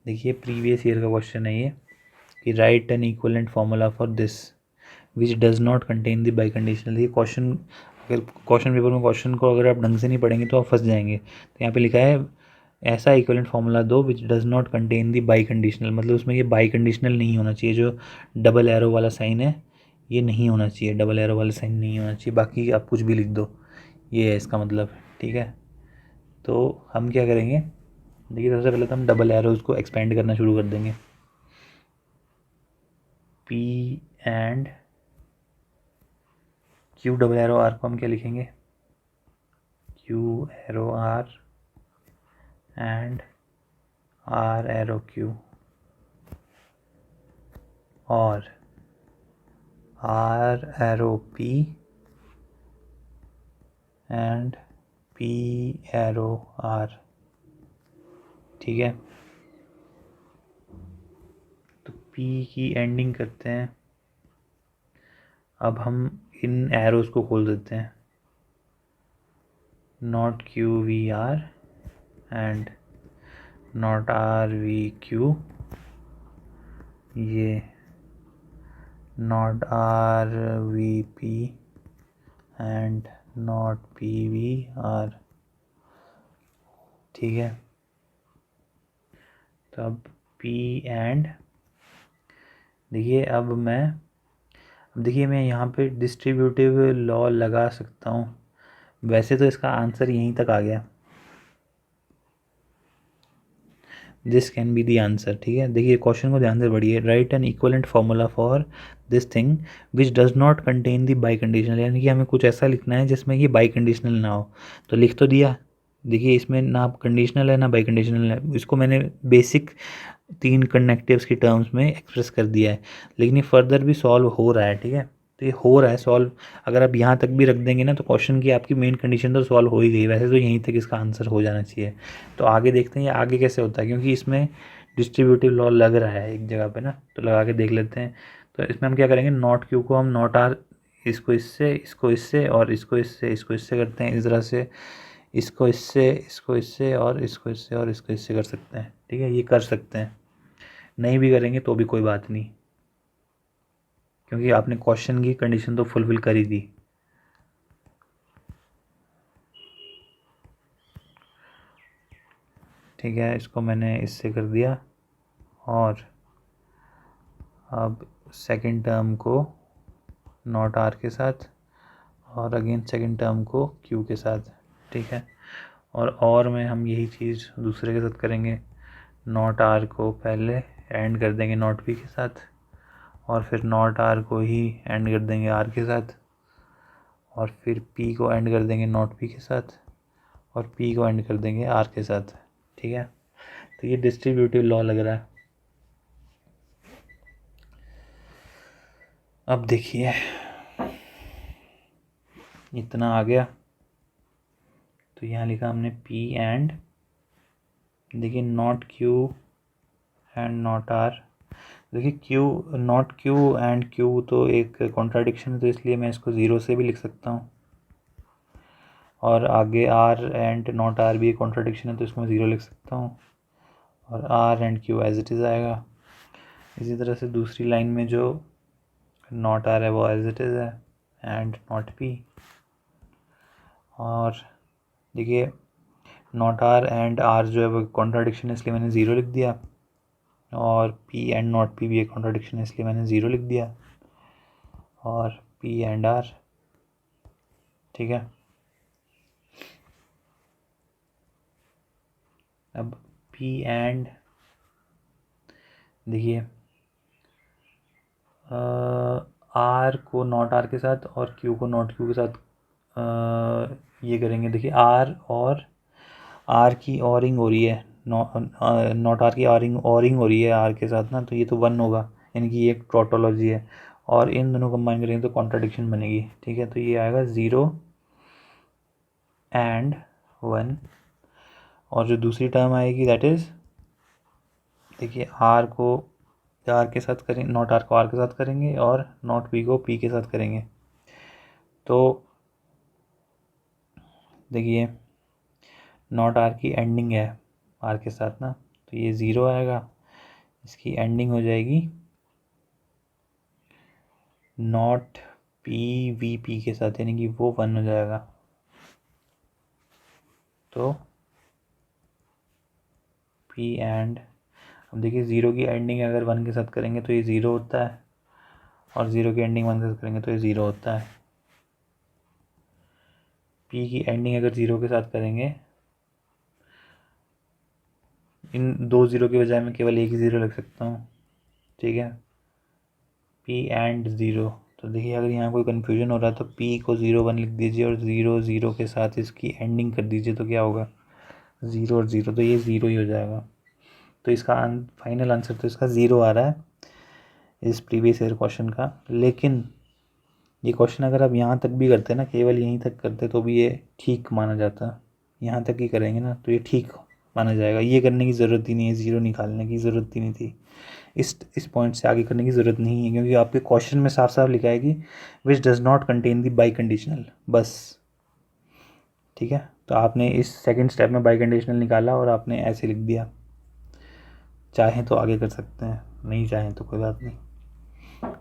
देखिए previous year का question है ये कि right N equivalent formula for this which does not contain the by conditional. ये क्वेश्चन अगर क्वेश्चन पेपर में क्वेश्चन को अगर आप ढंग से नहीं पढ़ेंगे तो आप फंस जाएंगे। तो यहाँ पे लिखा है ऐसा इक्विवेलेंट फार्मूला दो विच does not contain the by conditional, मतलब उसमें ये बाई कंडीशनल नहीं होना चाहिए। जो डबल एरो वाला साइन है ये नहीं होना चाहिए, डबल एरो वाला साइन नहीं होना चाहिए, बाकी आप कुछ भी लिख दो, ये है इसका मतलब। ठीक है, तो हम क्या करेंगे, देखिए सबसे पहले तो हम डबल एरोज को एक्सपेंड करना शुरू कर देंगे। P and Q double arrow R को हम क्या लिखेंगे, Q arrow R and R arrow Q, और R arrow P and P arrow R. ठीक है, तो पी की एंडिंग करते हैं। अब हम इन एरोज को खोल देते हैं, not Q V R and not R V Q, ये not R V P and not P V R. ठीक है, तो अब पी एंड देखिए अब देखिए मैं यहाँ पे डिस्ट्रीब्यूटिव लॉ लगा सकता हूँ। वैसे तो इसका आंसर यहीं तक आ गया, this can be the answer. ठीक है, देखिए क्वेश्चन को ध्यान से पढ़िए, write an equivalent formula for this thing which does not contain the biconditional, यानी कि हमें कुछ ऐसा लिखना है जिसमें ये बाई कंडीशनल ना हो। तो लिख तो दिया, देखिए इसमें ना कंडीशनल है ना बाई कंडीशनल है, इसको मैंने बेसिक 3 कनेक्टिव्स की टर्म्स में एक्सप्रेस कर दिया है, लेकिन ये फर्दर भी सॉल्व हो रहा है। ठीक है, तो ये हो रहा है सॉल्व, अगर आप यहाँ तक भी रख देंगे ना तो क्वेश्चन की आपकी मेन कंडीशन तो सॉल्व हो ही गई। वैसे तो यहीं तक इसका आंसर हो जाना चाहिए। तो आगे देखते हैं ये आगे कैसे होता है, क्योंकि इसमें डिस्ट्रीब्यूटिव लॉ लग रहा है एक जगह पे ना, तो लगा के देख लेते हैं। तो इसमें हम क्या करेंगे, नॉट क्यू को हम नॉट आर, इसको इससे और इसको इससे करते हैं, इस तरह से इसको इससे और इसको इससे कर सकते हैं। ठीक है, ये कर सकते हैं, नहीं भी करेंगे तो भी कोई बात नहीं, क्योंकि आपने क्वेश्चन की कंडीशन तो फुलफिल कर ही दी। ठीक है, इसको मैंने इससे कर दिया, और अब सेकंड टर्म को नॉट आर के साथ और अगेन सेकंड टर्म को क्यू के साथ। ठीक है, और में हम यही चीज़ दूसरे के साथ करेंगे, नॉट आर को पहले एंड कर देंगे नॉट पी के साथ, और फिर नॉट आर को ही एंड कर देंगे आर के साथ, और फिर पी को एंड कर देंगे नॉट पी के साथ, और पी को एंड कर देंगे आर के साथ। ठीक है, तो ये डिस्ट्रीब्यूटिव लॉ लग रहा है। अब देखिए इतना आ गया, तो यहाँ लिखा हमने पी एंड, देखिए not Q and not R. देखिए Q not Q and Q तो एक कॉन्ट्राडिक्शन है, तो इसलिए मैं इसको ज़ीरो से भी लिख सकता हूँ, और आगे आर एंड नॉट आर भी एक कॉन्ट्राडिक्शन है, तो इसको मैं ज़ीरो लिख सकता हूँ, और R and Q as it is आएगा। इसी तरह से दूसरी लाइन में जो नॉट आर है वो एज इट इज़ है, एंड नॉट पी, और देखिए नॉट आर एंड आर जो है वो कॉन्ट्राडिक्शन है, इसलिए मैंने ज़ीरो लिख दिया, और पी एंड नॉट पी भी एक कॉन्ट्राडिक्शन है, इसलिए मैंने ज़ीरो लिख दिया, और पी एंड आर। ठीक है, अब पी एंड देखिए आर को नॉट आर के साथ और क्यू को नॉट क्यू के साथ ये करेंगे। देखिए आर और आर की ऑरिंग हो रही है, नॉट आर की ऑरिंग हो रही है आर के साथ ना, तो ये तो वन होगा, यानी कि ये एक टोटोलॉजी है, और इन दोनों कंबाइन करेंगे तो कॉन्ट्राडिक्शन बनेगी। ठीक है, तो ये आएगा ज़ीरो एंड वन, और जो दूसरी टर्म आएगी दैट इज़, देखिए आर को आर के साथ करेंगे, नॉट आर को आर के साथ करेंगे, और नॉट पी को पी के साथ करेंगे। तो देखिए नॉट आर की एंडिंग है आर के साथ ना, तो ये ज़ीरो आएगा, इसकी एंडिंग हो जाएगी नॉट पी वी पी के साथ, यानी कि वो 1 हो जाएगा। तो पी एंड, अब देखिए 0 की एंडिंग अगर 1 के साथ करेंगे तो ये 0 होता है, और 0 की एंडिंग 1 के साथ करेंगे तो ये 0 होता है। पी की एंडिंग अगर 0 के साथ करेंगे, इन 2 0 के बजाय मैं केवल एक ही 0 लिख सकता हूँ, ठीक है। पी एंड 0, तो देखिए अगर यहाँ कोई कन्फ्यूजन हो रहा है तो पी को 0 1 लिख दीजिए और 0 0 के साथ इसकी एंडिंग कर दीजिए, तो क्या होगा 0 और 0, तो ये 0 ही हो जाएगा। तो इसका फाइनल आंसर तो इसका 0 आ रहा है इस प्रीवियस ईयर क्वेश्चन का। लेकिन ये क्वेश्चन अगर आप यहाँ तक भी करते ना, केवल यहीं तक करते, तो भी ये ठीक माना जाता। यहाँ तक ही करेंगे ना तो ये ठीक माना जाएगा, ये करने की ज़रूरत ही नहीं है, 0 निकालने की ज़रूरत ही नहीं थी, इस पॉइंट से आगे करने की ज़रूरत नहीं है, क्योंकि आपके क्वेश्चन में साफ साफ लिखा है कि which does not contain the biconditional, बस, ठीक है। तो आपने इस सेकंड स्टेप में बाई कंडीशनल निकाला और आपने ऐसे लिख दिया। चाहें तो आगे कर सकते हैं, नहीं चाहें तो कोई बात नहीं।